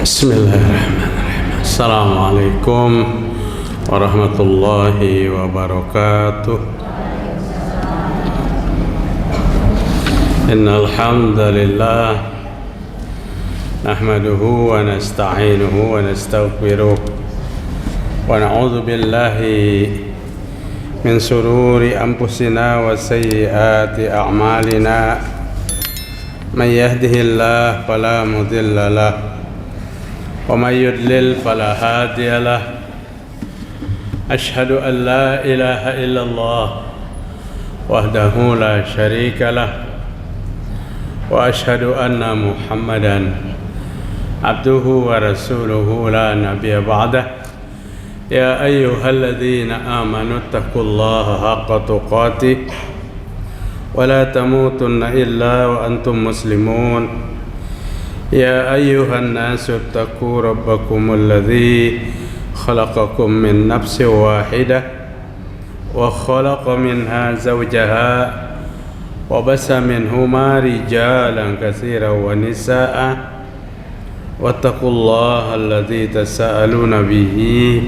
Bismillahirrahmanirrahim. Assalamualaikum warahmatullahi wabarakatuh. Innal hamdalillah nahmaduhu wa nasta'inuhu wa nastaghfiruh wa na'udzu billahi min shururi anfusina wa sayyiati a'malina. Man yahdihillahu fala mudilla lahu wa may yudlil fala hadiya lahu. Asyhadu an la ilaha illallah wahdahu la syarika lah wa asyhadu anna Muhammadan abduhu wa rasuluhu la nabiyya ba'dah. Ya ayyuhalladzina amanu taqullaha haqqa tuqatih wa la tamutunna illa wa antum muslimun. Ya ayyuhan nasu ittaqu rabbakumul ladzi khalaqakum min nafsin wahidah wa khalaqa minha zawjaha wa bassa minhuma rijalan katsiran wa nisaa'a wattaqullaha alladzi tasaaluna bihi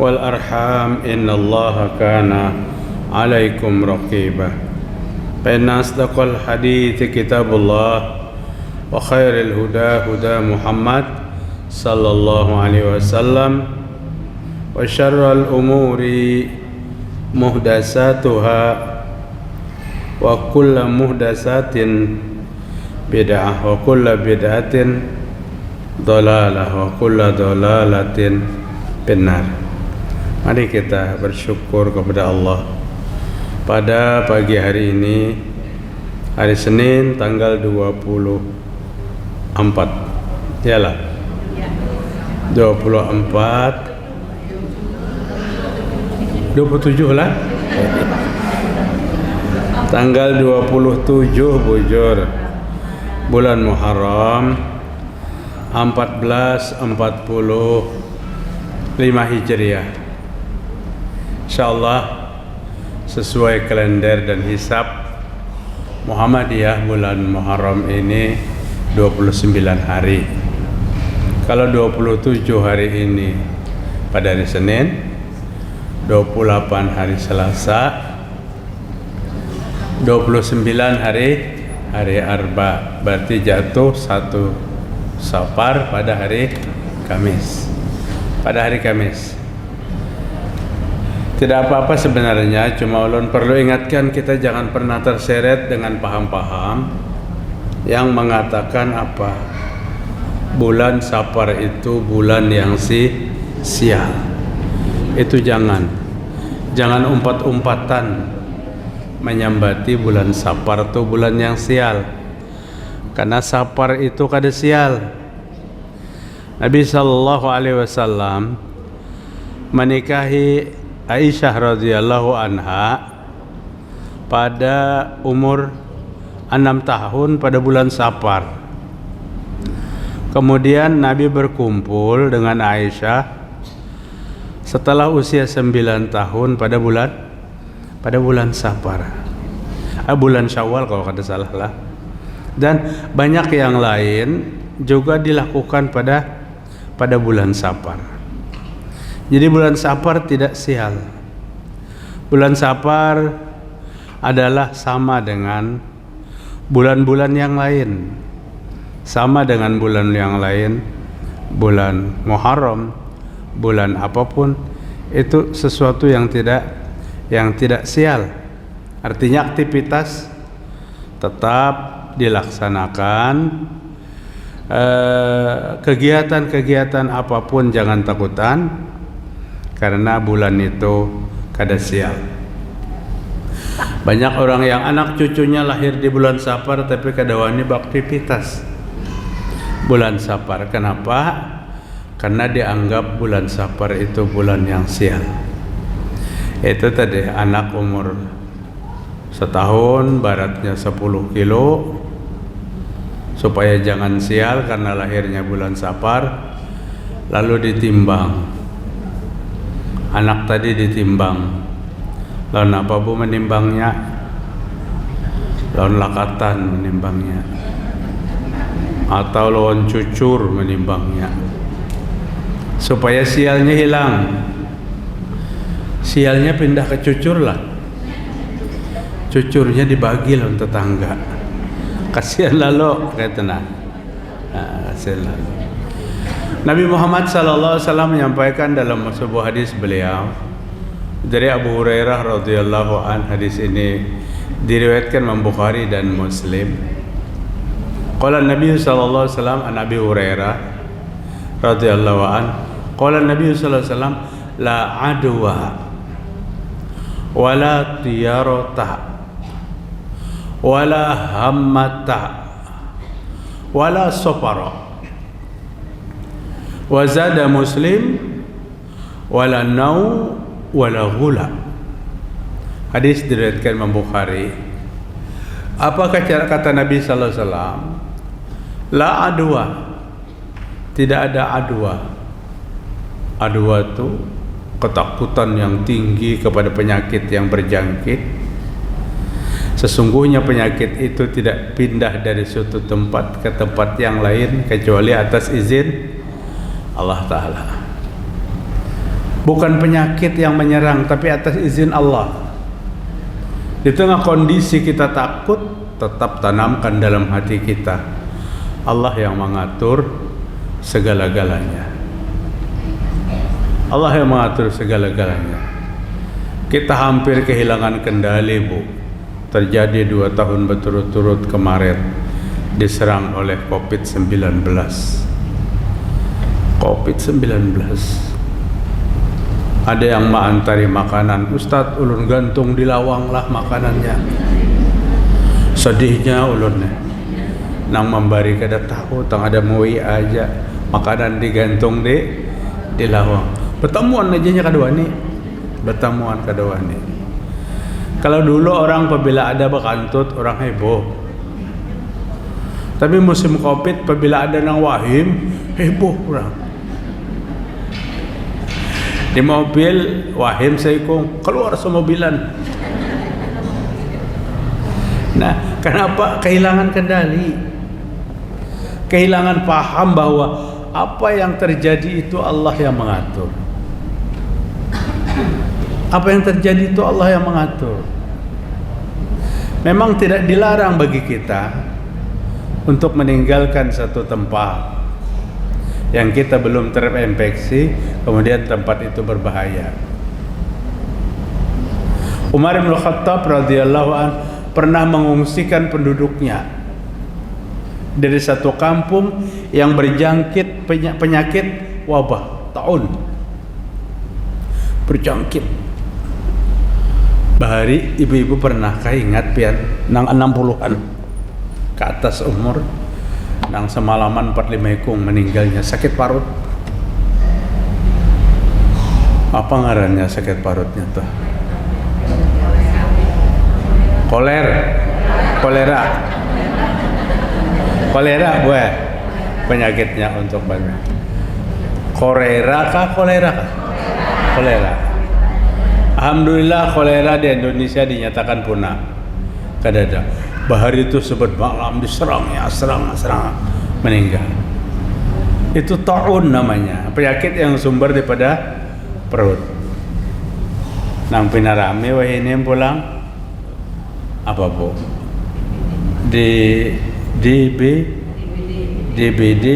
wal arham innallaha kana 'alaikum raqiba. Fa inna asdaqal hadithi kitabullah wa khairil huda huda Muhammad sallallahu alaihi wasallam wa syarrul umuri muhdatsatuha wa kullu muhdatsatin bid'ah wa kullu bid'atin dhalalah wa kullu dhalalatin finnar. Mari kita bersyukur kepada Allah pada pagi hari ini, hari Senin tanggal 24 yalah 27 lah tanggal 27 bujur bulan Muharram 1445 Hijriah. Insyaallah sesuai kalender dan hisab Muhammadiyah, bulan Muharram ini 29 hari. Kalau 27 hari ini pada hari Senin, 28 hari Selasa, 29 hari Arba, berarti jatuh 1 Safar pada hari Kamis. Tidak apa-apa sebenarnya, cuma ulun perlu ingatkan kita jangan pernah terseret dengan paham-paham yang mengatakan apa bulan Safar itu bulan yang sial. Itu jangan umpat-umpatan menyambati bulan Safar itu bulan yang sial, karena Safar itu kada sial. Nabi sallallahu alaihi wasallam menikahi Aisyah radhiyallahu anha pada umur 6 tahun pada bulan Safar. Kemudian Nabi berkumpul dengan Aisyah setelah usia 9 tahun pada bulan Safar. Bulan Syawal kalau kada salah lah. Dan banyak yang lain juga dilakukan pada bulan Safar. Jadi bulan Safar tidak sial. Bulan Safar adalah sama dengan bulan-bulan yang lain. Sama dengan bulan yang lain, bulan Muharram, bulan apapun, itu sesuatu yang tidak sial. Artinya aktivitas tetap dilaksanakan, kegiatan-kegiatan apapun jangan takutan, karena bulan itu kada sial. Banyak orang yang anak cucunya lahir di bulan Safar tapi kada wani beraktivitas bulan Safar. Kenapa? Karena dianggap bulan Safar itu bulan yang sial. Itu tadi anak umur setahun baratnya 10 kilo supaya jangan sial karena lahirnya bulan Safar, lalu ditimbang. Anak tadi ditimbang. Lawan apa bu menimbangnya? Lawan lakatan menimbangnya. atau lawan cucur menimbangnya, supaya sialnya hilang. Sialnya pindah ke cucur lah, cucurnya dibagi lah untuk tetangga. Kasihan lalu katanya. Kasihan lalu. Nabi Muhammad SAW menyampaikan dalam sebuah hadis beliau dari Abu Hurairah radhiyallahu an. Hadis ini diriwayatkan Imam Bukhari dan Muslim. Qala Nabi sallallahu alaihi wasallam an Abi Hurairah radhiyallahu an, qala Nabi sallallahu alaihi wasallam la adwa wala tiyarata wala hammata wala safara wa zada Muslim wala nau wala ghula. Hadis diriwayatkan Imam Bukhari. Apakah kata Nabi sallallahu alaihi wasallam? La adwa, tidak ada adwa. Adwa itu ketakutan yang tinggi kepada penyakit yang berjangkit. Sesungguhnya penyakit itu tidak pindah dari suatu tempat ke tempat yang lain kecuali atas izin Allah Ta'ala. Bukan penyakit yang menyerang, tapi atas izin Allah. Di tengah kondisi kita takut, tetap tanamkan dalam hati kita, Allah yang mengatur segala-galanya. Allah yang mengatur segala-galanya. Kita hampir kehilangan kendali, Bu. Terjadi 2 tahun berturut-turut kemarin diserang oleh COVID-19. COVID-19. Ada yang mengantari makanan, Ustadz ulun gantung di lawang lah makanannya. Sedihnya ulunnya. Nang membari kada tahu, tang ada mui aja makanan digantung di lawang. Pertemuan aja kedua nih, pertemuan kedua nih. Kalau dulu orang apabila ada bakantut orang heboh, tapi musim COVID apabila ada nang wahim heboh orang. Di mobil wahim saikung keluar semobilan. Nah, kenapa kehilangan kendali? Kehilangan paham bahwa apa yang terjadi itu Allah yang mengatur. Apa yang terjadi itu Allah yang mengatur. Memang tidak dilarang bagi kita untuk meninggalkan satu tempat yang kita belum terinfeksi, kemudian tempat itu berbahaya. Umar bin Khattab radhiyallahu an pernah mengungsikan penduduknya dari satu kampung yang berjangkit penyakit wabah taun, berjangkit. Bahari ibu-ibu pernahkah ingat pian nang 60-an ke atas umur, nang semalaman 45 ikung meninggalnya sakit parut. Apa ngarannya sakit parutnya tuh? Kolera buah penyakitnya untuk banyak. Kolera. Alhamdulillah kolera di Indonesia dinyatakan punah. Kadada bahari itu sebut malam diserang meninggal. Itu taun namanya, penyakit yang sumber daripada perut. Nang pinarame wah ini pulang apa bu? DBD,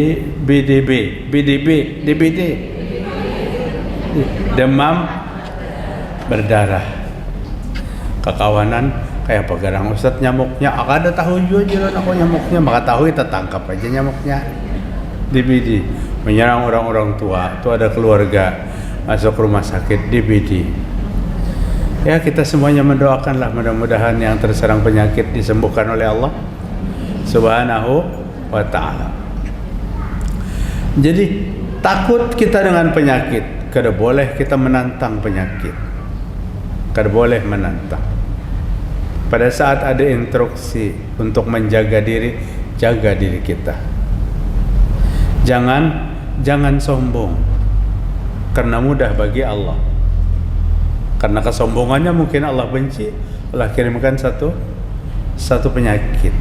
demam berdarah, kekawanan kayak pegarang Ustadz nyamuknya, ada tahu juga aku nyamuknya, maka tahu kita tangkap aja nyamuknya. DBD menyerang orang-orang tua, itu ada keluarga masuk rumah sakit DBD. Ya kita semuanya mendoakanlah mudah-mudahan yang terserang penyakit disembuhkan oleh Allah Subhanahu wa ta'ala. Jadi takut kita dengan penyakit, kada boleh kita menantang penyakit, kada boleh menantang. Pada saat ada instruksi untuk menjaga diri, jaga diri kita. Jangan sombong, karena mudah bagi Allah. Karena kesombongannya mungkin Allah benci, Allah kirimkan satu penyakit.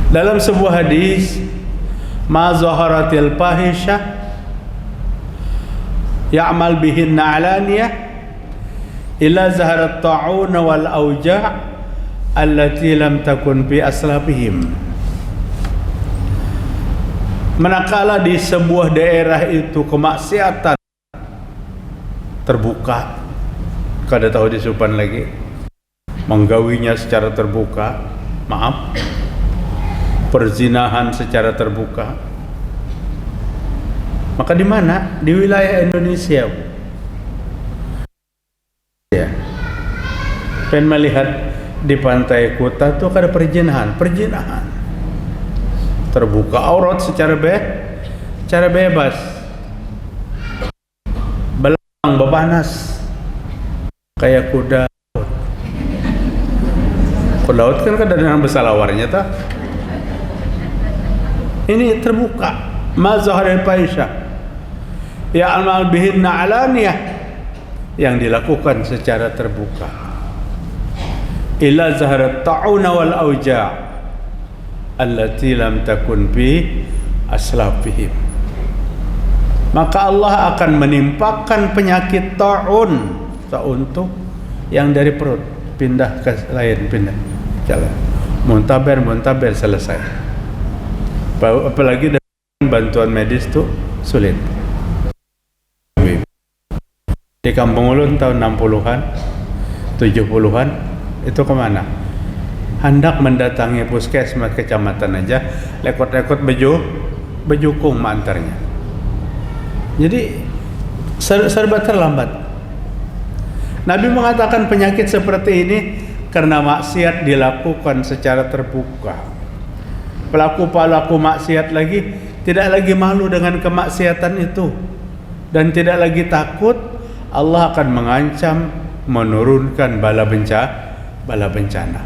Dalam sebuah hadis, ma zaharatil fahisyah ya'mal bihinna alaniyah illa zaharat ta'un wal auja' allati lam takun fi aslafihim. Manakala di sebuah daerah itu kemaksiatan terbuka, kada tahu disupan lagi, menggawinya secara terbuka, maaf, perzinahan secara terbuka, maka di mana? Di wilayah Indonesia. Ya, pengen melihat di pantai Kuta tuh ada perzinahan terbuka, aurat secara bebas, belang bebanas kayak kuda laut kan dengan besalawarnya tak? Ini terbuka, ma zaharil fahisyah ya'mal bihinna alaniyah, yang dilakukan secara terbuka, illa zaharat ta'una wal auja' allati lam takun fi aslafihim. Maka Allah akan menimpakan penyakit ta'un tuh yang dari perut pindah ke lain, pindah jalan, muntaber selesai. Apalagi dengan bantuan medis tuh sulit. Di Kampung Ulun tahun 60-an 70-an itu kemana? Hendak mendatangi puskesmas kecamatan aja, lekot-lekot baju kung mantarnya. Jadi serba terlambat. Nabi mengatakan penyakit seperti ini karena maksiat dilakukan secara terbuka. Pelaku-pelaku maksiat lagi tidak lagi malu dengan kemaksiatan itu dan tidak lagi takut. Allah akan mengancam menurunkan bala bencana.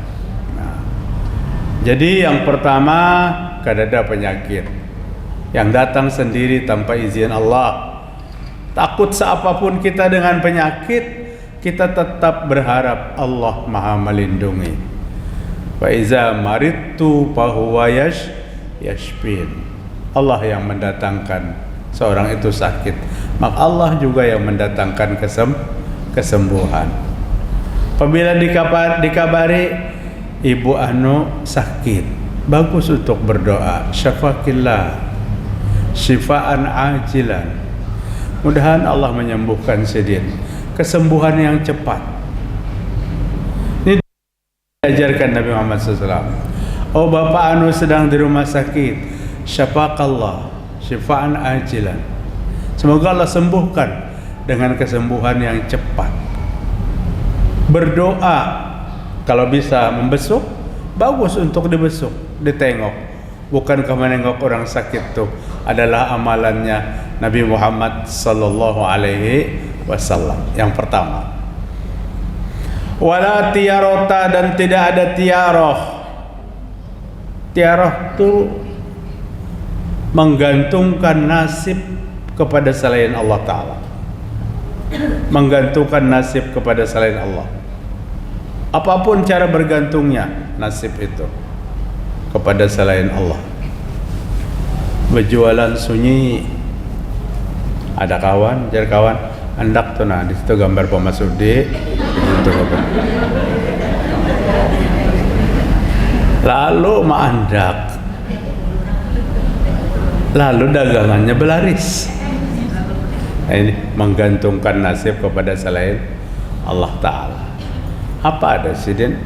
Jadi yang pertama, kadada penyakit yang datang sendiri tanpa izin Allah. Takut seapapun kita dengan penyakit, kita tetap berharap Allah Maha melindungi. Fa iza maridtu fa huwa yashfin. Allah yang mendatangkan seorang itu sakit, maka Allah juga yang mendatangkan kesembuhan. Apabila dikabari ibu anu sakit, bagus untuk berdoa, syafakillah syifaan ajilan, mudahan Allah menyembuhkan sedih, kesembuhan yang cepat. Ini diajarkan Nabi Muhammad SAW. Oh bapak anu sedang di rumah sakit, syafakallah syifaan ajilan, semoga Allah sembuhkan dengan kesembuhan yang cepat. Berdoa kalau bisa membesuk, bagus untuk dibesuk, ditengok. Bukankah menengok orang sakit itu adalah amalannya Nabi Muhammad sallallahu alaihi wasallam. Yang pertama, wala tiyarota, dan tidak ada tiaroh. Tiaroh itu menggantungkan nasib kepada selain Allah Ta'ala, menggantungkan nasib kepada selain Allah. Apapun cara bergantungnya nasib itu kepada selain Allah. Berjualan sunyi, ada kawan, jar kawan, hendak tuh nah di situ gambar Pak Masudi, itu apa? Lalu maandak, lalu dagangannya belaris. Nah, ini menggantungkan nasib kepada selain Allah Ta'ala. Apa ada sih Den?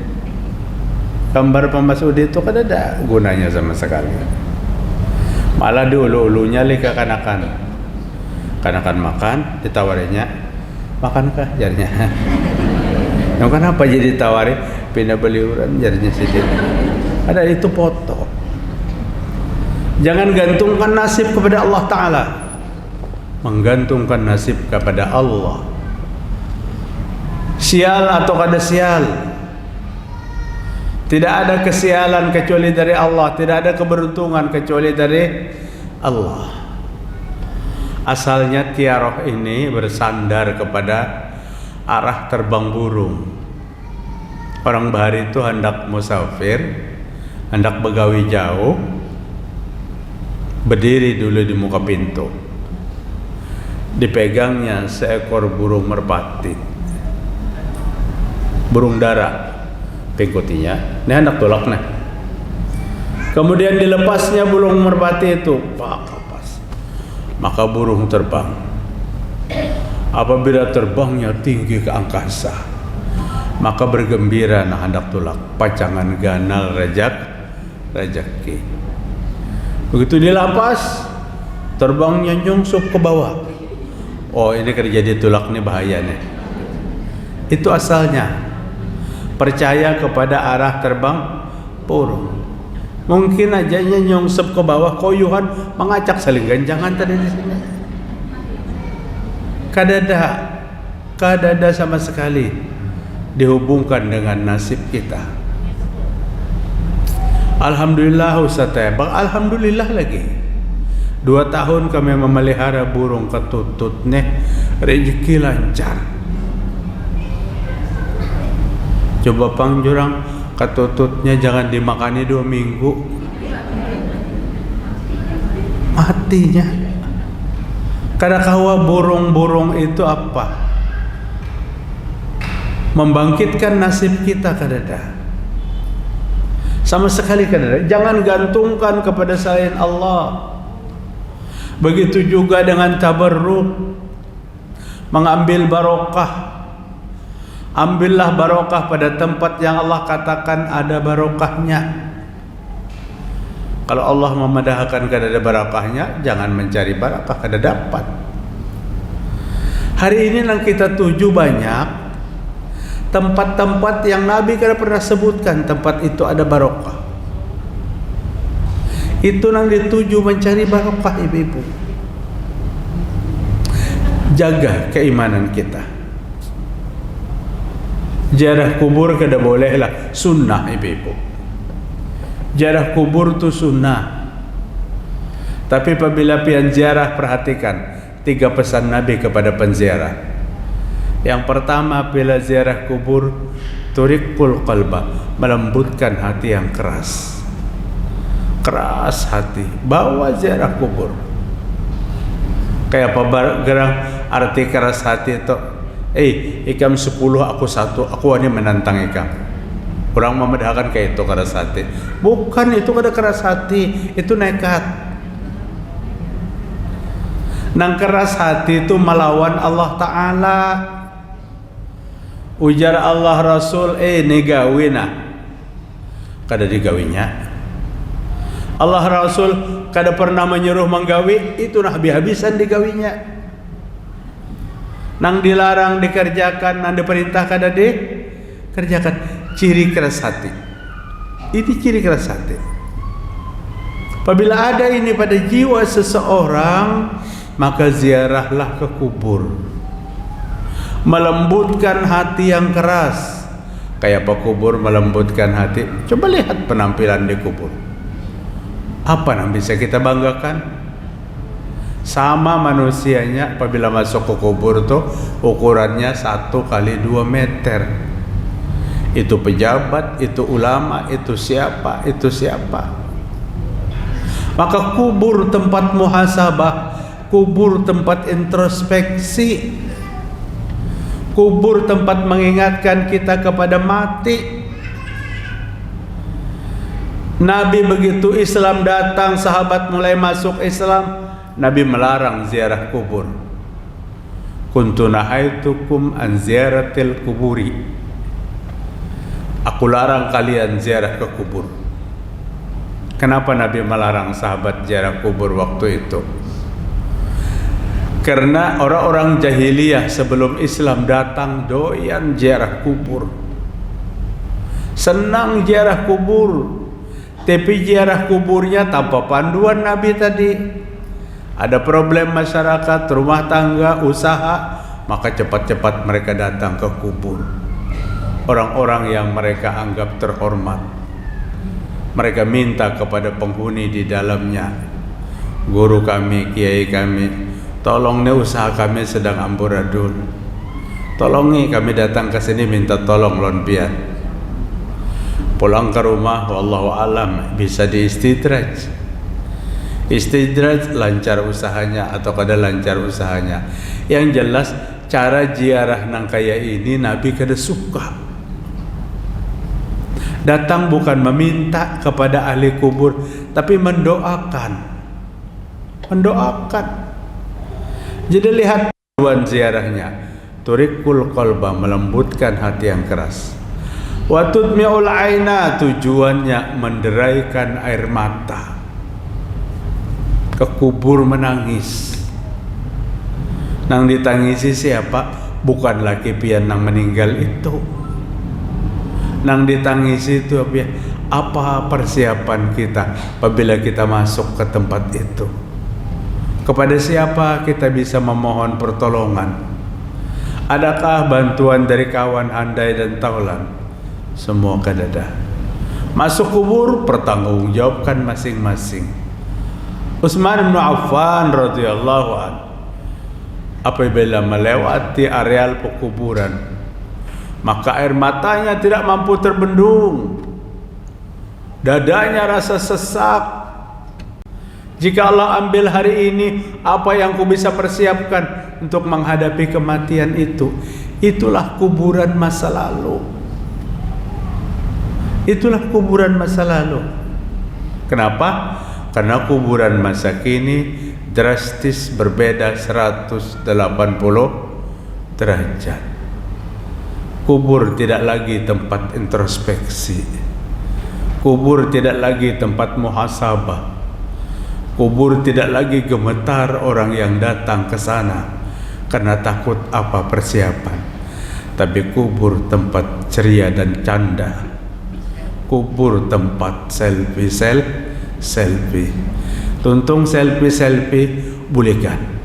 Gambar Pak Masudi itu kan ada gunanya sama sekali. Malah di ulu-ulunya lika kanakan makan, ditawarinya makankah jarinya. Yang kenapa jadi ditawari pindah beliuran jarinya sih Den? Ada itu foto. Jangan gantungkan nasib kepada Allah Ta'ala, menggantungkan nasib kepada Allah. Sial atau kada sial, tidak ada kesialan kecuali dari Allah, tidak ada keberuntungan kecuali dari Allah. Asalnya tiaroh ini bersandar kepada arah terbang burung. Orang bahari itu hendak musafir, hendak begawi jauh, berdiri dulu di muka pintu. Dipegangnya seekor burung merpati, burung dara, pengikutinya. Ini hendak tolak nih. Kemudian dilepasnya burung merpati itu, pak, lepas. Maka burung terbang. Apabila terbangnya tinggi ke angkasa, maka bergembira nah hendak tulak, pacangan ganal rejeki. Begitu dilepas, terbangnya nyungsuk ke bawah. Oh, ini kerja tulak nih, bahaya nih. Itu asalnya percaya kepada arah terbang burung. Mungkin aja nyungsep ke bawah, koyuhan mengacak saling ganjangan tadi di sini. Kadada sama sekali dihubungkan dengan nasib kita. Alhamdulillah Ustaz, alhamdulillah lagi. 2 tahun kami memelihara burung ketutut nih, rezeki lancar. Coba pangjurang ketututnya jangan dimakani 2 minggu, matinya. Karena kawa burung-burung itu apa? Membangkitkan nasib kita kadada. Sama sekali kadada. Jangan gantungkan kepada selain Allah. Begitu juga dengan tabarruk, mengambil barokah. Ambillah barokah pada tempat yang Allah katakan ada barokahnya. Kalau Allah memadahkan kadada barokahnya, jangan mencari barokah kada dapat. Hari ini yang kita tuju banyak tempat-tempat yang Nabi kada pernah sebutkan tempat itu ada barokah. Itu yang dituju mencari barokah, ibu-ibu. Jaga keimanan kita. Ziarah kubur kada bolehlah, sunnah, ibu-ibu. Ziarah kubur itu sunnah. Tapi apabila pian ziarah, perhatikan 3 pesan Nabi kepada penziarah. Yang pertama, bila ziarah kubur, turiqul qalba, melembutkan hati yang keras. Keras hati, bawa ziarah kubur. Kayak apa gerang arti keras hati itu? Ikam 10, aku 1, aku hanya menantang ikam. Orang memedahkan kayak itu keras hati. Bukan, itu kada keras hati, itu nekat. Nang keras hati itu melawan Allah Ta'ala. Ujar Allah Rasul, negawina. Kada digawinya. Allah Rasul kada pernah menyuruh menggawi, itu nah habis-habisan digawinya. Nang dilarang dikerjakan, nang diperintah kada dikerjakan. Ciri keras hati. Ini ciri keras hati. Apabila ada ini pada jiwa seseorang, maka ziarahlah ke kubur. Melembutkan hati yang keras. Kayak apa kubur melembutkan hati? Coba lihat penampilan di kubur. Apa yang bisa kita banggakan? Sama manusianya apabila masuk ke kubur tuh ukurannya 1 kali 2 meter. Itu pejabat, itu ulama, itu siapa. Maka kubur tempat muhasabah, kubur tempat introspeksi, kubur tempat mengingatkan kita kepada mati. Nabi begitu Islam datang, sahabat mulai masuk Islam, Nabi melarang ziarah kubur. Kuntu nahaitukum an ziaratil kuburi. Aku larang kalian ziarah ke kubur. Kenapa Nabi melarang sahabat ziarah kubur waktu itu? Karena orang-orang jahiliyah sebelum Islam datang doyan ziarah kubur. Senang ziarah kubur. Tapi ziarah kuburnya tanpa panduan Nabi tadi. Ada problem masyarakat, rumah tangga, usaha, maka cepat-cepat mereka datang ke kubur. Orang-orang yang mereka anggap terhormat, mereka minta kepada penghuni di dalamnya, guru kami, kiai kami, tolong nih usaha kami sedang amburadul, tolongi kami datang ke sini minta tolong lon pian. pulang ke rumah wallahu alam bisa diistidraj. Istidraj lancar usahanya atau kada lancar usahanya. Yang jelas cara ziarah nang kaya ini Nabi kada suka. Datang bukan meminta kepada ahli kubur, tapi mendoakan. Mendoakan. Jadi lihat tujuan ziarahnya. Turikul qalba, melembutkan hati yang keras. Wa tudmi'ul aina, tujuannya menderaikan air mata. Ke kubur menangis. Nang ditangisi siapa? Bukan laki pian nang meninggal itu. Nang ditangisi itu apa persiapan kita apabila kita masuk ke tempat itu? Kepada siapa kita bisa memohon pertolongan? Adakah bantuan dari kawan andai dan taulan? Semua kadada. Masuk kubur pertanggungjawabkan masing-masing. Utsman bin Affan radhiyallahu anhu apabila melewati areal pekuburan, maka air matanya tidak mampu terbendung, dadanya rasa sesak. Jika Allah ambil hari ini, apa yang ku bisa persiapkan untuk menghadapi kematian itu? Itulah kuburan masa lalu. Itulah kuburan masa lalu. Kenapa? Karena kuburan masa kini drastis berbeda 180 derajat. Kubur tidak lagi tempat introspeksi. Kubur tidak lagi tempat muhasabah. Kubur tidak lagi gemetar orang yang datang ke sana karena takut apa persiapan. Tapi kubur tempat ceria dan canda. Kubur tempat selfie. Tuntung selfie bolehkan.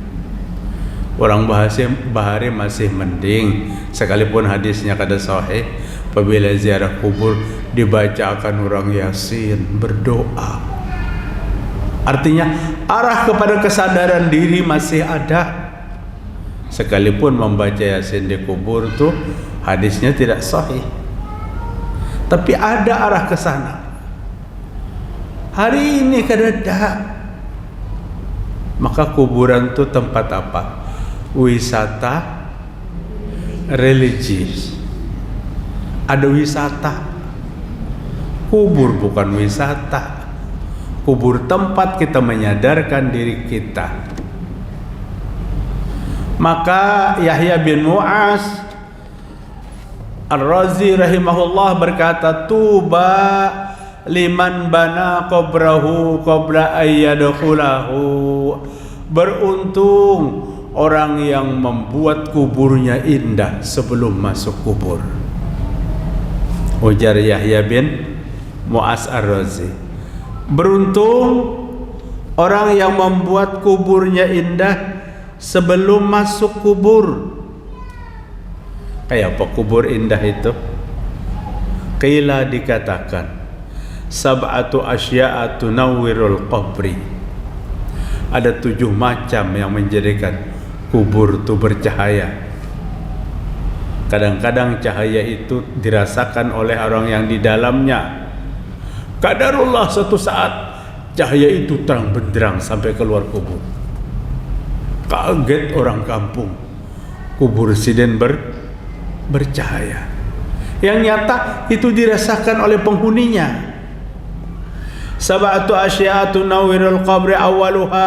Orang bahari masih mending, sekalipun hadisnya kada sahih. Apabila ziarah kubur dibacakan orang Yasin, berdoa. Artinya arah kepada kesadaran diri masih ada. Sekalipun membaca Yasin di kubur tuh hadisnya tidak sahih, tapi ada arah ke sana. Hari ini kadada. Maka kuburan itu tempat apa? Wisata religius. Ada wisata. Kubur bukan wisata. Kubur tempat kita menyadarkan diri kita. Maka Yahya bin Mu'az Ar-Razi rahimahullah berkata, tuba liman bana qabrahu qabla ayyadkhulahu. Beruntung orang yang membuat kuburnya indah sebelum masuk kubur. Ujar Yahya bin Mu'az Ar-Razi, beruntung orang yang membuat kuburnya indah sebelum masuk kubur. Kayak apa kubur indah itu? Qila dikatakan sab'atu asya'a tunawwirul qabri. Ada 7 macam yang menjadikan kubur itu bercahaya. Kadang-kadang cahaya itu dirasakan oleh orang yang di dalamnya. Qadarullah suatu saat cahaya itu terang benderang sampai keluar kubur. Kaget orang kampung. Kubur siden bercahaya. Yang nyata itu dirasakan oleh penghuninya. Sab'atu asya'atu nawwirul qabri awwaluha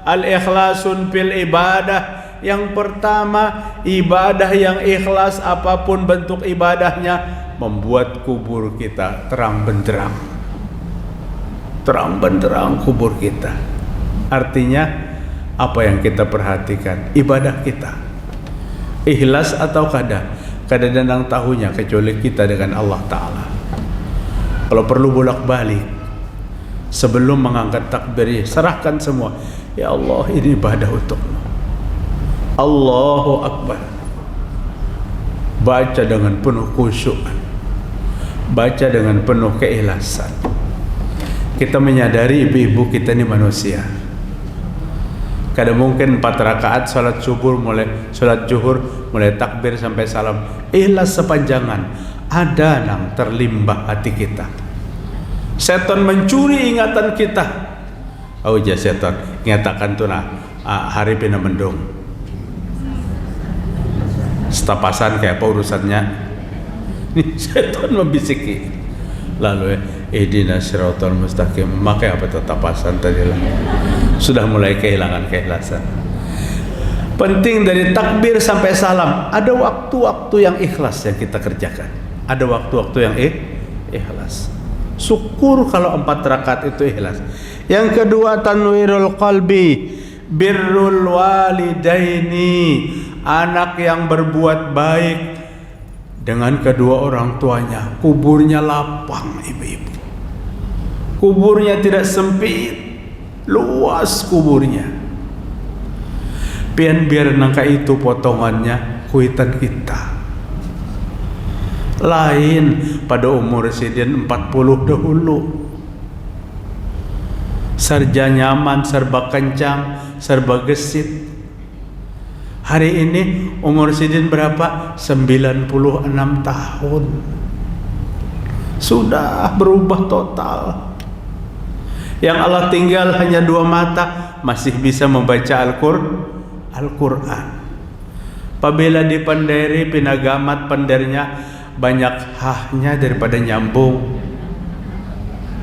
al-ikhlasun fil ibadah. Yang pertama, ibadah yang ikhlas apapun bentuk ibadahnya membuat kubur kita terang benderang. Terang benderang kubur kita. Artinya apa yang kita perhatikan? Ibadah kita. Ikhlas atau kada dandang tahunya kecuali kita dengan Allah Ta'ala. Kalau perlu bolak-balik sebelum mengangkat takbir, serahkan semua. Ya Allah, ini ibadah untukmu. Allahu Akbar. Baca dengan penuh khusyuk. Baca dengan penuh keikhlasan. Kita menyadari ibu-ibu kita ini manusia. Kadang mungkin 4 rakaat salat zuhur mulai takbir sampai salam ikhlas sepanjangan. ada nang terlimbah hati kita. Setan mencuri ingatan kita. Oh ja setan ngatakan tuh nah hari pina mendung. Setapasan kayak apa urusannya? Ini setan membisiki. Lalu ihdinas siratal mustaqim. Maka apa tetapasan tadi lah. Sudah mulai kehilangan keikhlasan. Penting dari takbir sampai salam ada waktu-waktu yang ikhlas yang kita kerjakan. Ada waktu-waktu yang ikhlas. Syukur kalau 4 rakaat itu ikhlas. Yang kedua tanwirul qalbi, birrul walidaini, anak yang berbuat baik dengan kedua orang tuanya. Kuburnya lapang ibu-ibu. Kuburnya tidak sempit, luas kuburnya. Pian biar nangka itu potongannya kuitan kita. Lain pada umur sidin 40 dahulu. Serba nyaman, serba kencang, serba gesit. Hari ini umur sidin berapa? 96 tahun. Sudah berubah total. Yang Allah tinggal hanya 2 mata, masih bisa membaca Al-Quran. Apabila di penderi pinagamat pendernya banyak hahnya daripada nyambung.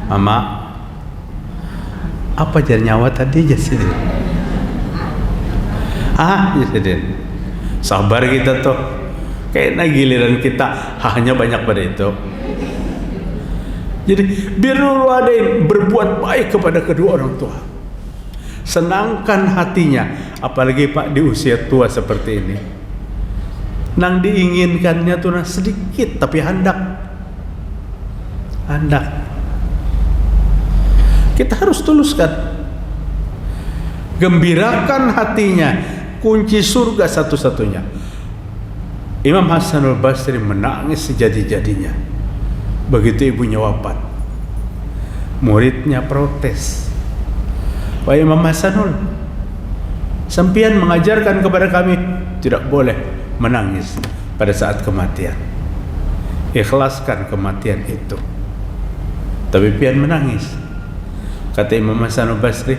Mama, apa jar nyawa tadi Jasidin? Jasidin, sabar kita tuh. Kayaknya giliran kita hahnya banyak pada itu. Jadi birrul walidain, berbuat baik kepada kedua orang tua. Senangkan hatinya, apalagi Pak di usia tua seperti ini. Nang diinginkannya tuh nah sedikit tapi hendak. Kita harus tuluskan. Gembirakan hatinya, kunci surga satu-satunya. Imam Hasanul Basri menangis sejadi-jadinya begitu ibunya wafat. Muridnya protes. Wahai Imam Hasanul, sampean mengajarkan kepada kami tidak boleh menangis pada saat kematian. Ikhlaskan kematian itu. Tapi pian menangis. Kata Imam Hasanul Basri,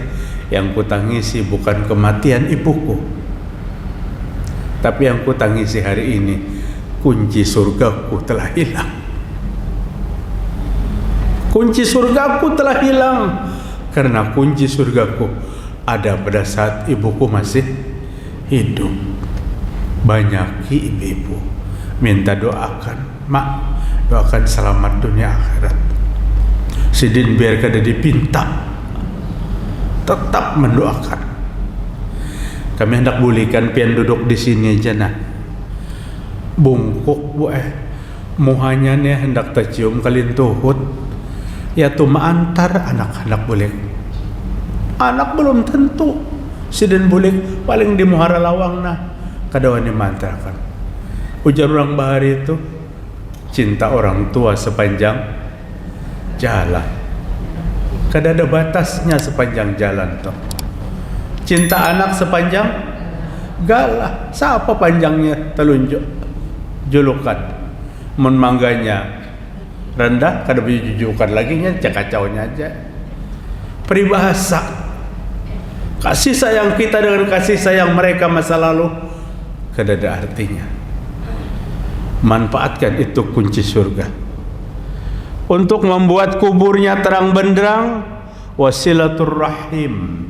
yang kutangisi bukan kematian ibuku, tapi yang kutangisi hari ini kunci surgaku telah hilang. Kunci surgaku telah hilang karena kunci surgaku ada pada saat ibuku masih hidup. Banyak ibu-ibu minta doakan, mak doakan selamat dunia akhirat. Sidin biar kada dipinta, tetap mendoakan. Kami hendak bulikan pian duduk di sini aja nah. Bungkuk bu muhanya nih hendak tercium kalin tuhut. Ya tuh antar anak-anak bulik. Anak belum tentu. Sidin bulik paling di muhara lawang nah. Kadawani mantrakan. Ujar orang bahari itu, cinta orang tua sepanjang jalan. Kada ada batasnya sepanjang jalan tuh. Cinta anak sepanjang galah. Siapa panjangnya telunjuk julukan. Mun mangganya rendah kada berjujukan lagi nya cakacaunya aja. Peribahasa kasih sayang kita dengan kasih sayang mereka masa lalu kada ada artinya. Manfaatkan itu kunci surga. Untuk membuat kuburnya terang benderang, wasilaturrahim,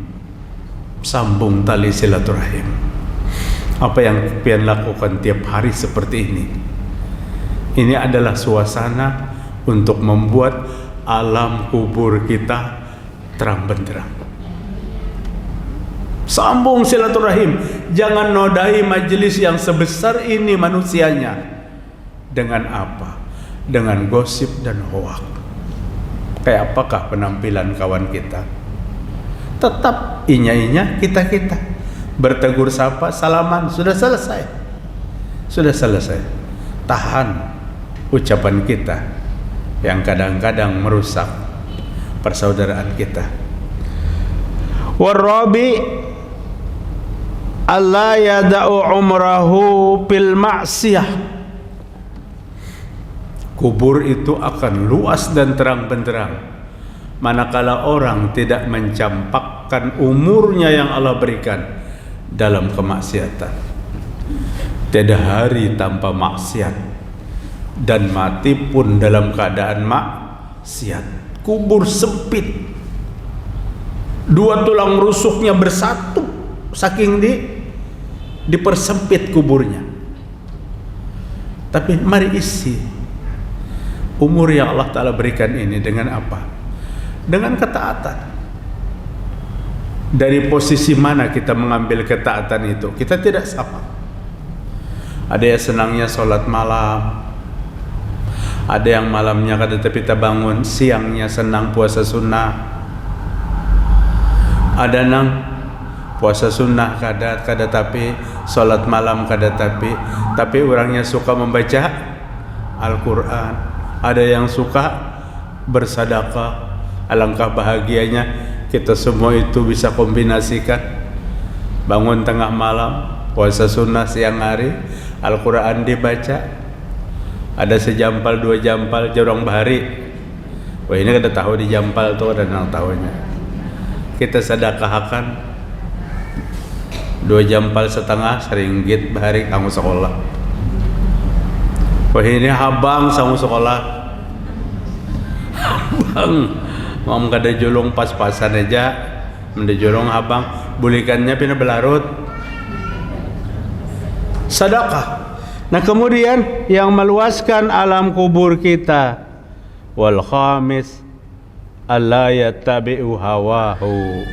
sambung tali silaturahim. Apa yang pian lakukan tiap hari seperti ini. Ini adalah suasana untuk membuat alam kubur kita terang benderang. Sambung silaturahim. Jangan nodai majelis yang sebesar ini manusianya. Dengan apa? Dengan gosip dan hoak. Kayak apakah penampilan kawan kita? Tetap inya-inya kita-kita. Bertegur sapa, salaman, sudah selesai. Sudah selesai. Tahan ucapan kita yang kadang-kadang merusak persaudaraan kita. Warabi alla yada'u umrahu bil ma'siyah. kubur itu akan luas dan terang benderang manakala orang tidak mencampakkan umurnya yang Allah berikan dalam kemaksiatan. Tiada hari tanpa maksiat, dan mati pun dalam keadaan maksiat. Kubur sempit, dua tulang rusuknya bersatu, saking dipersempit kuburnya. Tapi mari isi umur yang Allah Ta'ala berikan ini dengan apa? Dengan ketaatan. Dari posisi mana kita mengambil ketaatan itu? Kita tidak sama. Ada yang senangnya sholat malam, ada yang malamnya kada tapi kita bangun, siangnya senang puasa sunnah, ada nang puasa sunnah kada tapi sholat malam kada tapi orangnya suka membaca Al-Quran, ada yang suka bersedekah. Alangkah bahagianya kita semua itu bisa kombinasikan, bangun tengah malam puasa sunnah, siang hari Al-Quran dibaca, ada sejampal dua jampal jorong bahari. Wah, ini kada tahu di jampal tuh ada nang tahunya. Kita sedekahkan 2 jampal setengah seringgit bahari kamu sekolah. Wah, ini habang kamu sekolah. Habang mau kada jolong pas-pasan aja, mende jolong habang bulikannya pina belarut. Sedekah. Nah, kemudian yang meluaskan alam kubur kita, wal khamis alla yattabi'u hawahu,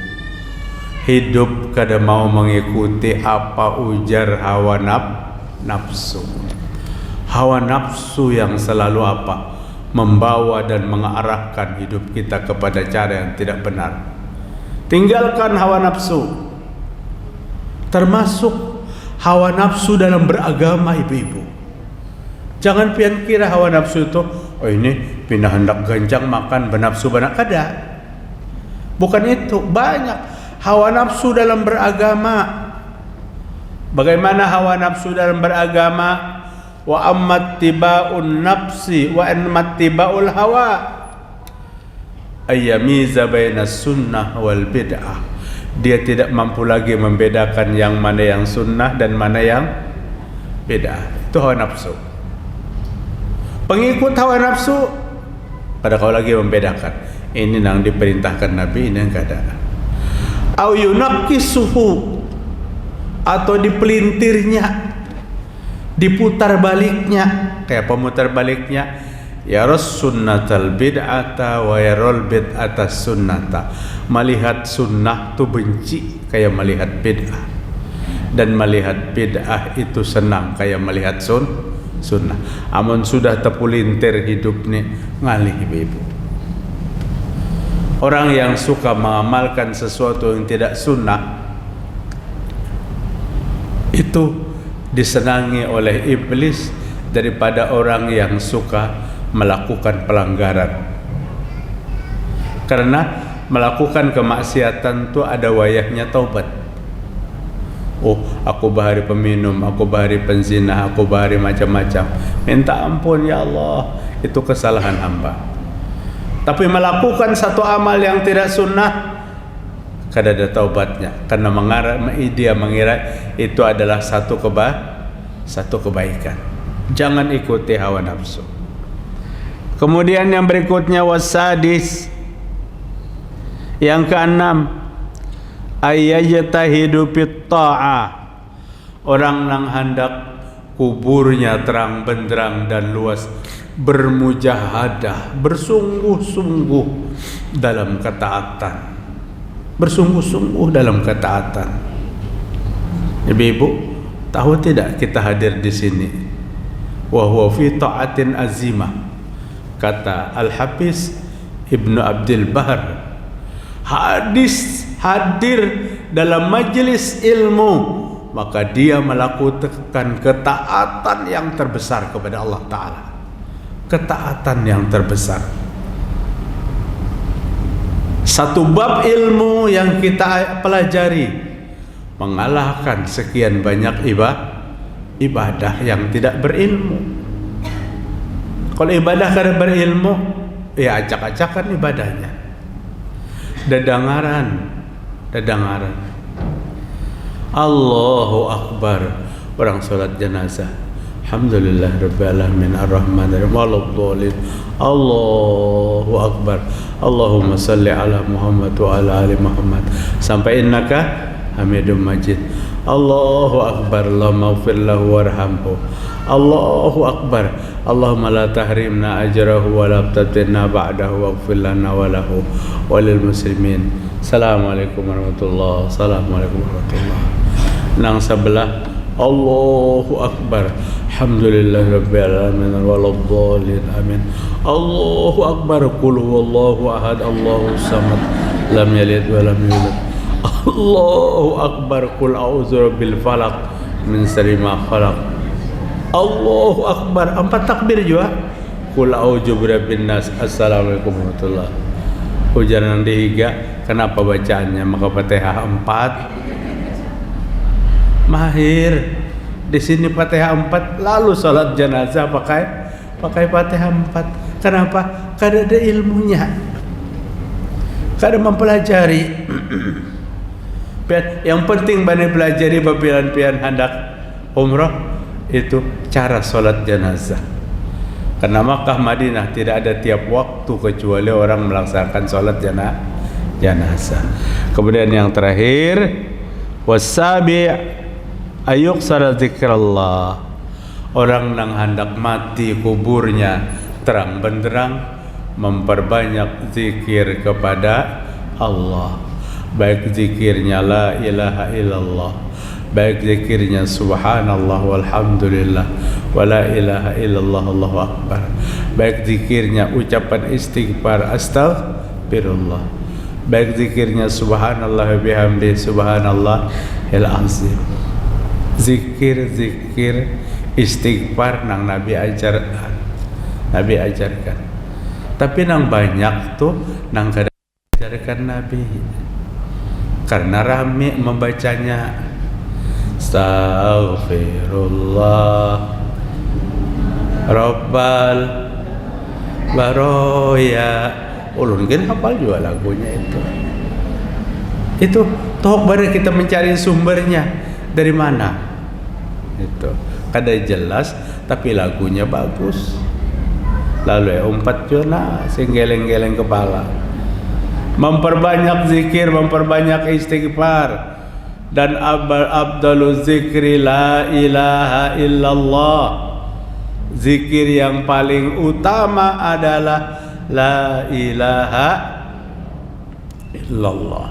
hidup kada mau mengikuti apa ujar hawa nafsu. Hawa nafsu yang selalu apa? Membawa dan mengarahkan hidup kita kepada cara yang tidak benar. Tinggalkan hawa nafsu. Termasuk hawa nafsu dalam beragama, ibu-ibu. Jangan pian kira hawa nafsu itu, oh ini pindah hendak ganjang makan benafsu banak, kada. Bukan itu, banyak hawa nafsu dalam beragama. Bagaimana hawa nafsu dalam beragama? Wa ammattiba'un nafsi wa ammattiba'ul hawa ayyamiza bainas sunnah wal bid'ah. Dia tidak mampu lagi membedakan yang mana yang sunnah dan mana yang bid'ah. Itu hawa nafsu. Pengikut hawa nafsu pada kau lagi membedakan ini yang diperintahkan Nabi, ini yang kada. Au yunaqqisuhu, atau dipelintirnya, diputar baliknya. Kayak pemutar baliknya, yaras sunnatal bid'ata wa yarul bid'ata sunnata. Melihat sunnah tu benci kayak melihat bid'ah, dan melihat bid'ah itu senang kayak melihat sunnah. Amun sudah tepulintir hidup nih ngalih, ibu-ibu. Orang yang suka mengamalkan sesuatu yang tidak sunnah itu disenangi oleh iblis daripada orang yang suka melakukan pelanggaran. Karena melakukan kemaksiatan itu ada wayahnya taubat. Oh, aku bahari peminum, aku bahari penzina, aku bahari macam-macam. Minta ampun ya Allah, itu kesalahan hamba. Tapi melakukan satu amal yang tidak sunnah, kada ada taubatnya. Karena dia mengira itu adalah satu kebaikan. Jangan ikuti hawa nafsu. Kemudian yang berikutnya wasadis, yang keenam, ayyajtahidu fit ta'ah, orang nang hendak kuburnya terang benderang dan luas, bermujahadah, bersungguh-sungguh dalam ketaatan. Bersungguh-sungguh dalam ketaatan. Ibu-ibu, tahu tidak kita hadir di sini? Wa huwa fi ta'atin azimah. Kata Al-Hafiz Ibnu Abdul Bahr, hadir dalam majelis ilmu, maka dia melakukan ketaatan yang terbesar kepada Allah Ta'ala. Ketaatan yang terbesar. Satu bab ilmu yang kita pelajari mengalahkan sekian banyak ibadah yang tidak berilmu. Kalau ibadah kada berilmu, ya acak-acakan ibadahnya. Dadangaran. Allahu Akbar, orang salat jenazah. Alhamdulillah Rabbil Alamin Ar-Rahmanir Rahim Waladdallin. Allahu Akbar. Allahumma salli ala Muhammad wa ala ali Muhammad sampai innaka Hamidum Majid. Allahu Akbar. Allahumma ighfir lahu warhamhu. Allahu Akbar. Allahumma la tahrimna ajrahu wa la tabtinna ba'dahu waghfir lana wa lahu walil muslimin. Assalamualaikum warahmatullahi. Assalamualaikum warahmatullahi. Nang sebelah Allahu Akbar. Alhamdulillahirabbil alamin waladdallin amin. Allahu Akbar. Qul huwallahu ahad Allahus samad lam yalid wa lam yulad. Allahu Akbar. Qul a'udzu birabbil falaq min syarri ma khalaq. Allahu Akbar. 4 takbir juga. Qul a'udzu birabbin nas. Assalamualaikum warahmatullahi. Ujar nang dihiga, kenapa bacaannya maka Fatihah 4? Mahir di sini Fatihah 4, lalu salat jenazah pakai Fatihah 4. Kenapa? Karena ada ilmunya, karena mempelajari. Yang penting bani pelajari bapian-pian hendak umrah itu cara salat jenazah. Karena Makkah Madinah tidak ada tiap waktu kecuali orang melaksanakan salat jenazah. Kemudian yang terakhir wasabi' ayuksara zikrullah. Orang nang hendak mati kuburnya terang benderang memperbanyak zikir kepada Allah. Baik zikirnya la ilaha illallah, baik zikirnya subhanallah walhamdulillah wala ilaha illallah Allahu akbar, baik zikirnya ucapan istighfar astaghfirullah, baik zikirnya subhanallah bihamdi subhanallah al-azim. Zikir istighfar nang Nabi ajarkan. Tapi nang banyak tuh nang kada ajarkan Nabi. Karena rame membacanya. Astaghfirullah Rabbal Baroya. Ulun kan hafal juga lagunya itu. Itu toh baru kita mencari sumbernya dari mana. Itu kada jelas tapi lagunya bagus. Lalu umpat jona sing geleng-geleng kepala. Memperbanyak zikir, memperbanyak istighfar, dan abdalul zikri la ilaha illallah. Zikir yang paling utama adalah la ilaha illallah.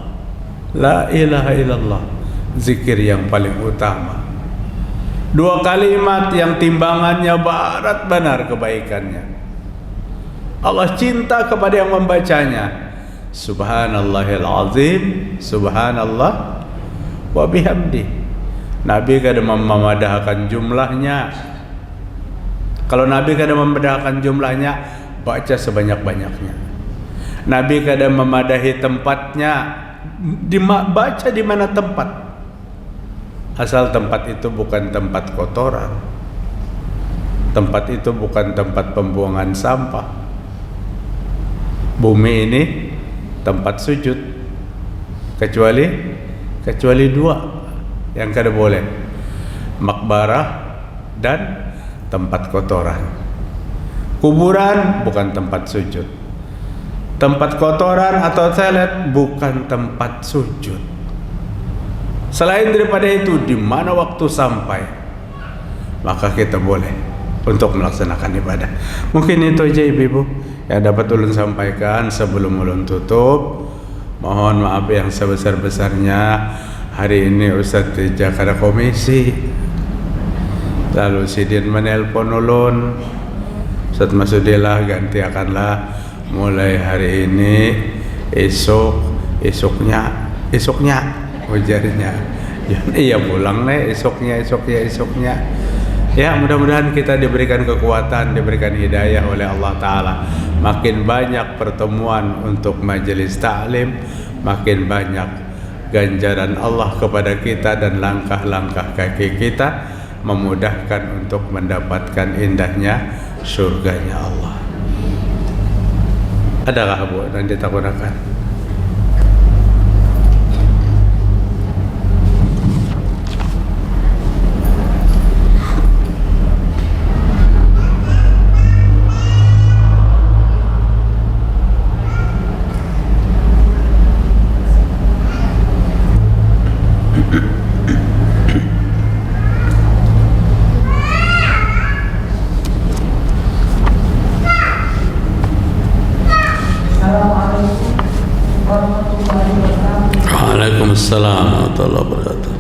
La ilaha illallah, zikir yang paling utama. 2 kalimat yang timbangannya barat benar kebaikannya. Allah cinta kepada yang membacanya. Subhanallahil azim, subhanallah wa bihamdi. Nabi kada memadahkan jumlahnya. Kalau Nabi kada memadahkan jumlahnya, baca sebanyak-banyaknya. Nabi kada memadahi tempatnya, baca di mana tempat. Asal tempat itu bukan tempat kotoran, tempat itu bukan tempat pembuangan sampah. Bumi ini tempat sujud, kecuali 2 yang kada boleh, makbarah dan tempat kotoran. Kuburan bukan tempat sujud, tempat kotoran atau toilet bukan tempat sujud. Selain daripada itu, di mana waktu sampai, maka kita boleh untuk melaksanakan ibadah. Mungkin itu aja ibu-ibu yang dapat ulun sampaikan sebelum ulun tutup. Mohon maaf yang sebesar-besarnya. Hari ini Ustaz Tija kada komisi, lalu Sidin menelpon ulun, Ustaz Masudillah ganti akanlah mulai hari ini, esoknya ujarnya. Iya pulang nih esoknya. Ya, mudah-mudahan kita diberikan kekuatan, diberikan hidayah oleh Allah Ta'ala. Makin banyak pertemuan untuk majelis ta'lim, makin banyak ganjaran Allah kepada kita dan langkah-langkah kaki kita memudahkan untuk mendapatkan indahnya surganya Allah. Adakah Bu yang kita gunakan? Waalaikumsalam warahmatullahi wabarakatuh.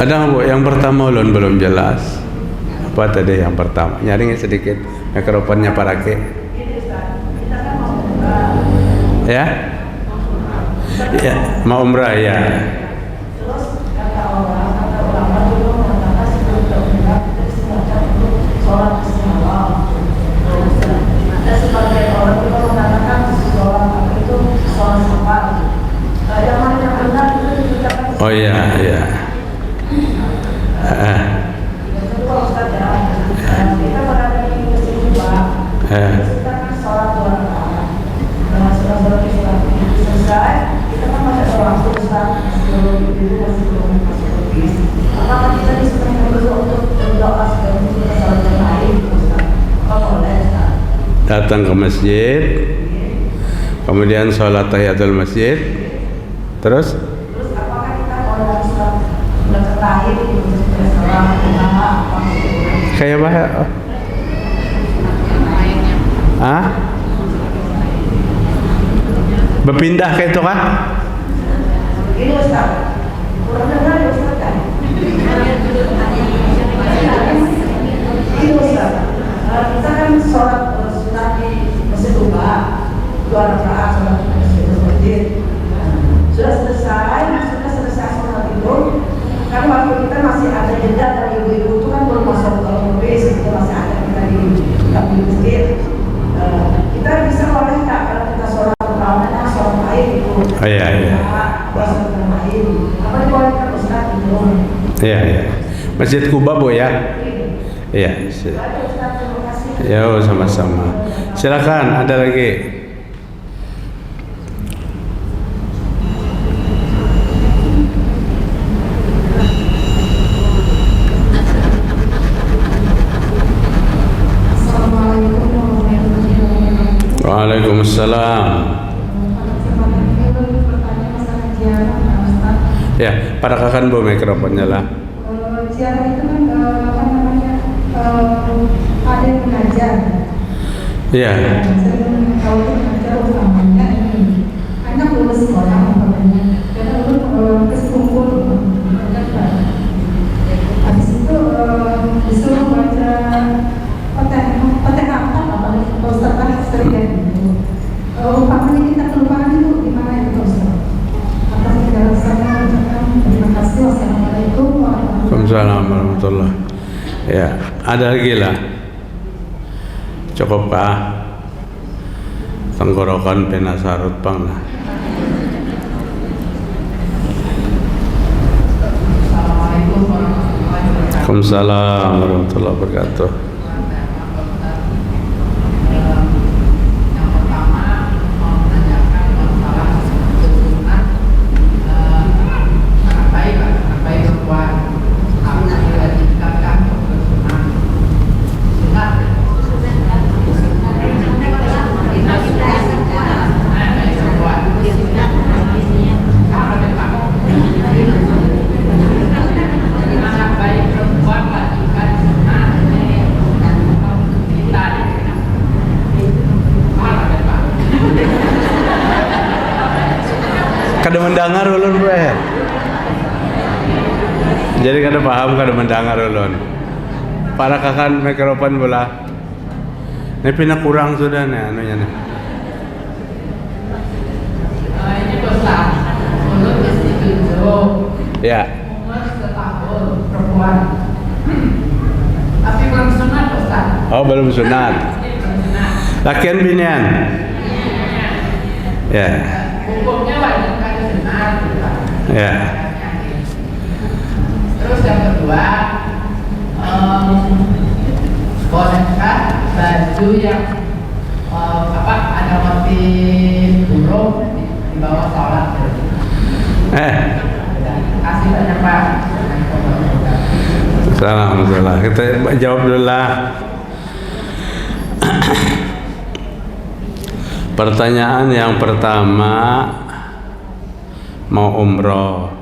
Ada nggak Bu? Yang pertama belum jelas. Apa tadi yang pertama? Nyaringin sedikit mikrofonnya Pak Rake. Ya? Ya, mau umrah ya. Oh iya, iya. Datang ke masjid, kemudian sholat tahiyatul masjid, terus apakah kita kalau sudah terakhir kayak apa? Ah? Berpindah ke itu kan? Ini Ustaz. Kurang dengar ya Ustaz kan? Ini Ustaz. Kita kan sholat sunat di Masjid Kuba, 2 rakaat sholat di masjid. Sudah selesai sholat itu. Kan waktu kita masih ada jeda dari ibu-ibu itu kan belum masuk ke bis, itu masih ada kita di masjid. Kita bisa boleh nggak kalau kita sholat utamanya sholat lain itu? Oh iya iya. Apa dibolehkan Ustaz itu? Iya iya. Masjid Kuba Bu ya? Iya. Ya sama-sama. Silakan, ada lagi. Waalaikumsalam. Ya, padahkan Bu mikrofonnya lah. Ziarah itu kan apa namanya ada yang mengajar. Iya. Kalau itu mengajar utamanya ini anak lulus sekolah umpamanya, dan lalu berkumpul. Habis itu disuruh baca Fatihah apalagi Ustaz kan sering gitu. Umpamanya kita kelupaan itu gimana itu Ustaz? Atas segala saya ucapkan terima kasih. Wassalamualaikum warahmatullahi. Ya, ada lagi lah. Cukupkah? Tenggorokan penasarut pang lah. Waalaikumsalam warahmatullahi wabarakatuh. Kada mendengar ulun gue. Jadi kada paham, kada mendengar ulun. Para kakan mikrofon bola. Ini pina kurang sudah nih anunya nih. Ini Ustaz. Ya. Umur setahun perempuan. Tapi belum sunat Ustaz. Oh, belum sunat. Belum sunat. Lakian binian. Ya. Hukumnya wajib kan sunat. Ya. Terus yang kedua, bolehkah baju yang ada motif burung di bawah sholat? Kasih banyak Pak. Alhamdulillah. Kita jawab dulu lah. Pertanyaan yang pertama, mau umroh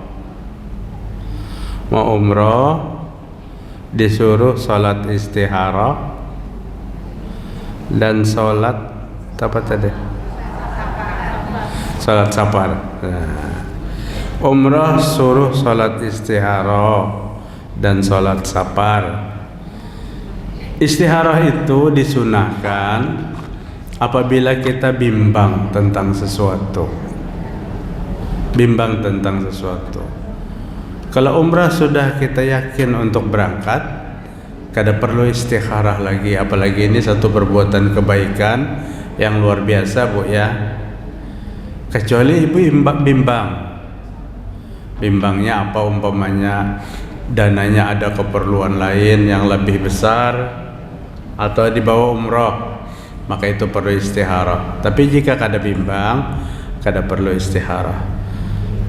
disuruh sholat istikharah dan sholat apa tadi? Sholat safar. Nah, umroh suruh sholat istikharah dan sholat safar. Istikharah itu disunahkan apabila kita bimbang tentang sesuatu. Kalau umrah sudah kita yakin untuk berangkat, kada perlu istikharah lagi. Apalagi ini satu perbuatan kebaikan yang luar biasa, Bu ya. Kecuali ibu bimbangnya apa, umpamanya dananya ada keperluan lain yang lebih besar atau dibawa umroh, maka itu perlu istikharah. Tapi jika kada bimbang, kada perlu istikharah.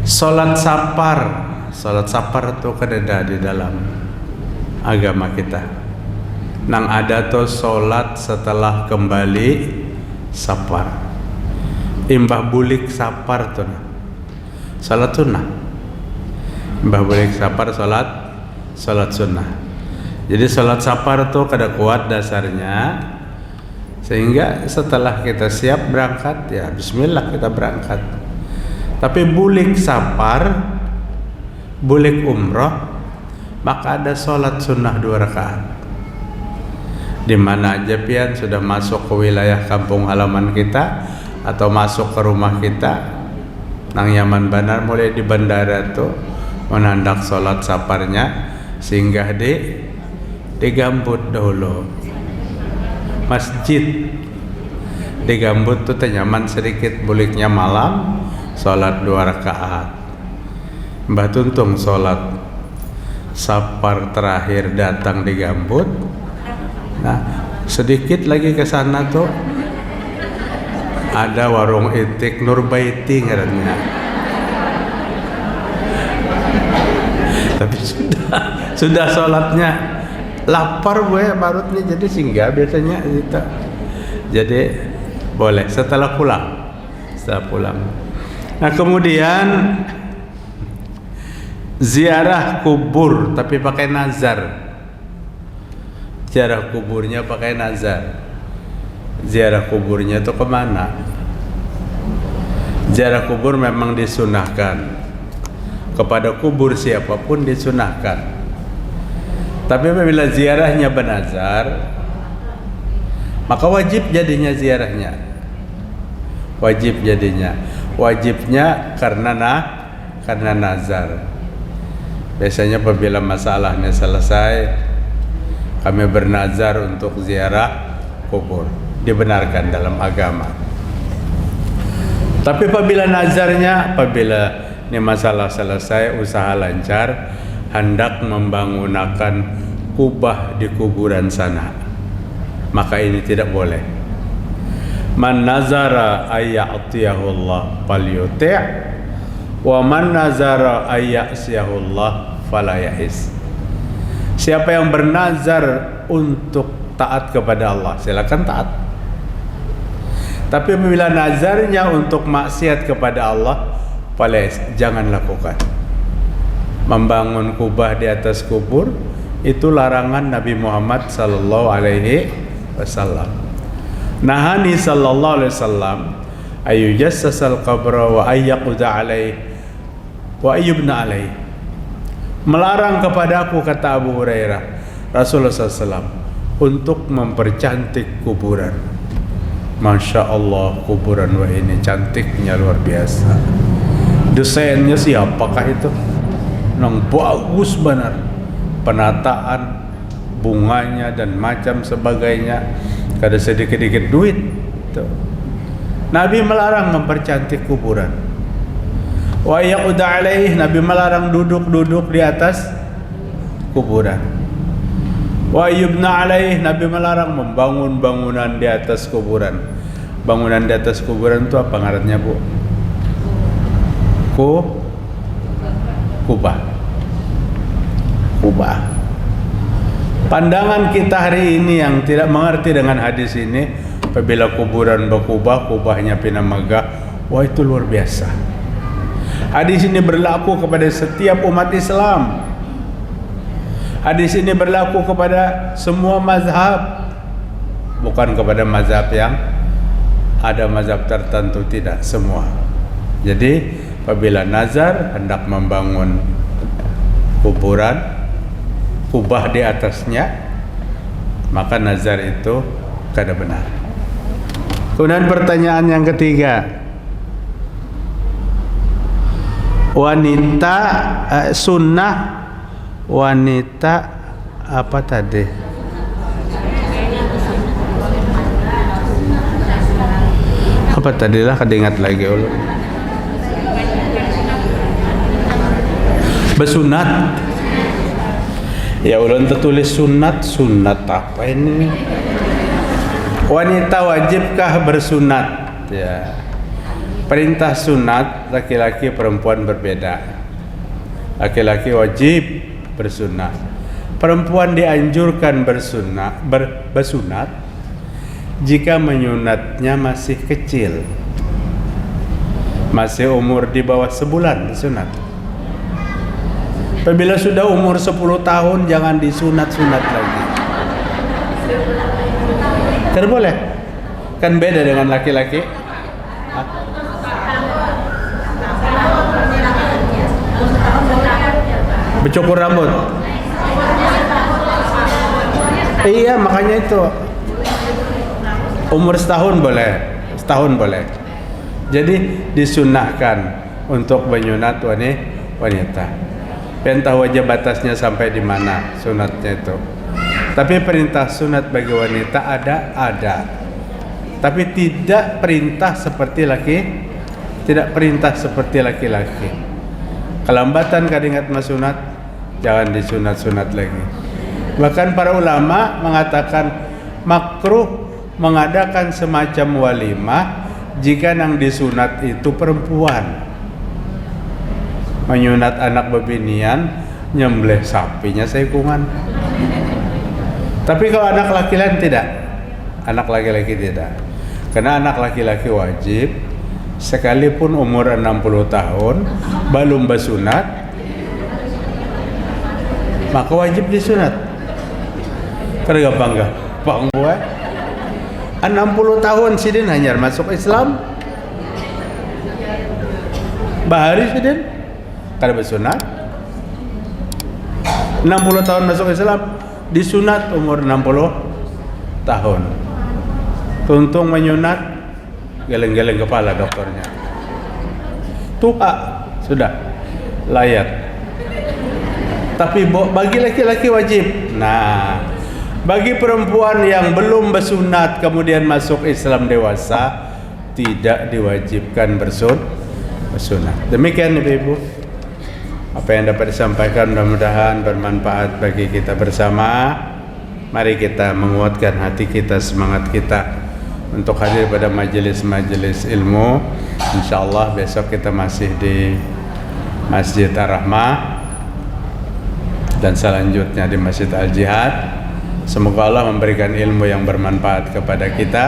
Salat safar itu kada di dalam agama kita. Nang ada tuh salat setelah kembali safar. Imbah bulik safar tuh salat sunnah. Imbah bulik safar salat sunnah. Jadi salat safar tuh kada kuat dasarnya, sehingga setelah kita siap berangkat, ya bismillah kita berangkat. Tapi bulik safar, bulik umroh, maka ada sholat sunnah 2 rakaat. Di mana aja pian sudah masuk ke wilayah kampung halaman kita atau masuk ke rumah kita, nang nyaman benar mulai di bandara tuh menandak sholat safarnya, singgah di Gambut dahulu. Masjid di Gambut tuh nyaman sedikit, buliknya malam, sholat 2 rakaat. Mbah Tuntung sholat safar terakhir datang di Gambut. Nah, sedikit lagi ke sana tuh ada warung itik Nurbaiti ngarannya. Tapi sudah sholatnya lapar gue marutnya, jadi singgah biasanya gitu. Jadi boleh setelah pulang. Nah, kemudian ziarah kubur tapi pakai nazar. Ziarah kuburnya pakai nazar. Ziarah kuburnya itu kemana? Ziarah kubur memang disunahkan. Kepada kubur siapapun disunahkan. Tapi apabila ziarahnya bernazar, maka wajib jadinya ziarahnya. Wajibnya karena nazar. Biasanya apabila masalahnya selesai, kami bernazar untuk ziarah kubur. Dibenarkan dalam agama. Tapi apabila ini masalah selesai, usaha lancar, hendak membangunakan kubah di kuburan sana, maka ini tidak boleh. Man nazara ayya'tiyahu Allah falyuti', wa man nazara ayya'siyahu Allah fala ya'is. Siapa yang bernazar untuk taat kepada Allah, silakan taat. Tapi apabila nazarnya untuk maksiat kepada Allah, fala ya'is, jangan lakukan. Membangun kubah di atas kubur itu larangan Nabi Muhammad sallallahu alaihi wasallam. Nahani sallallahu alaihi wasallam ayyujassasal qabra wa ayyaquda alaihi wa ayyubna alaihi. Melarang kepadaku, kata Abu Hurairah, Rasulullah SAW, untuk mempercantik kuburan. Masya Allah, kuburan wah ini cantiknya luar biasa. Desainnya siapakah itu? nang bagus benar, penataan bunganya dan macam sebagainya, kada sedikit-sedikit duit tuh. Nabi melarang mempercantik kuburan. Wa yaquda alaih, Nabi melarang duduk-duduk di atas kuburan. Wa yubna alaih, Nabi melarang membangun bangunan di atas kuburan. Bangunan di atas kuburan itu apa ngarannya, Bu? Kubah. Pandangan kita hari ini yang tidak mengerti dengan hadis ini, apabila kuburan berkubah, kubahnya pina megah, wah itu luar biasa. Hadis ini berlaku kepada setiap umat Islam. Hadis ini berlaku kepada semua mazhab, bukan kepada mazhab yang ada mazhab tertentu, tidak, semua. Jadi apabila nazar hendak membangun kuburan, kubah di atasnya, maka nazar itu kada benar. Kemudian pertanyaan yang ketiga, wanita sunnah wanita apa tadi? Apa tadi lah, kada ingat lagi ulun. Besunat. Ya ulun tertulis sunat apa ini? Wanita wajibkah bersunat? Ya. Perintah sunat laki-laki perempuan berbeda. Laki-laki wajib bersunat. Perempuan dianjurkan bersunat jika menyunatnya masih kecil, masih umur di bawah sebulan disunat. Apabila sudah umur 10 tahun jangan disunat-sunat lagi. Tidak boleh. Kan beda dengan laki-laki. Bercukur rambut. Iya, makanya itu. Umur setahun boleh. Jadi disunahkan untuk menyunat wanita. Perintah wajib batasnya sampai di mana sunatnya itu. Tapi perintah sunat bagi wanita ada. Tapi tidak perintah seperti laki-laki. Kelambatan kadingat masunat, jangan disunat-sunat lagi. Bahkan para ulama mengatakan makruh mengadakan semacam walimah jika yang disunat itu perempuan. Menyunat anak bebinian, nyembelih sapinya seikungan. Tapi kalau anak laki-laki tidak. Karena anak laki-laki wajib sekalipun umur 60 tahun belum bersunat, maka wajib disunat. Karena gampang gue 60 tahun sidin hanyar masuk Islam. Bahari sidin kada bersunat. 60 tahun masuk Islam, disunat umur 60 tahun. Tuntung menyunat, geleng-geleng kepala dokternya. Tua sudah layak. Tapi bagi laki-laki wajib. Nah, bagi perempuan yang belum bersunat kemudian masuk Islam dewasa, tidak diwajibkan bersunat. Demikian Ibu-ibu, apa yang dapat disampaikan mudah-mudahan bermanfaat bagi kita bersama. Mari kita menguatkan hati kita, semangat kita untuk hadir pada majelis-majelis ilmu. InsyaAllah besok kita masih di Masjid Ar-Rahmah dan selanjutnya di Masjid Al-Jihad. Semoga Allah memberikan ilmu yang bermanfaat kepada kita.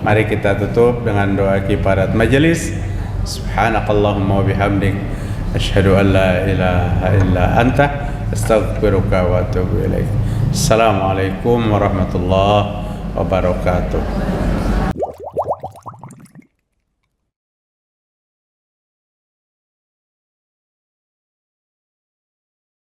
Mari kita tutup dengan doa kifarat majelis. Subhanakallahumma wa bihamdik, asyhadu an la ilaha illa anta, astaghfiruka wa atubu ilaik. Assalamualaikum warahmatullahi wabarakatuh.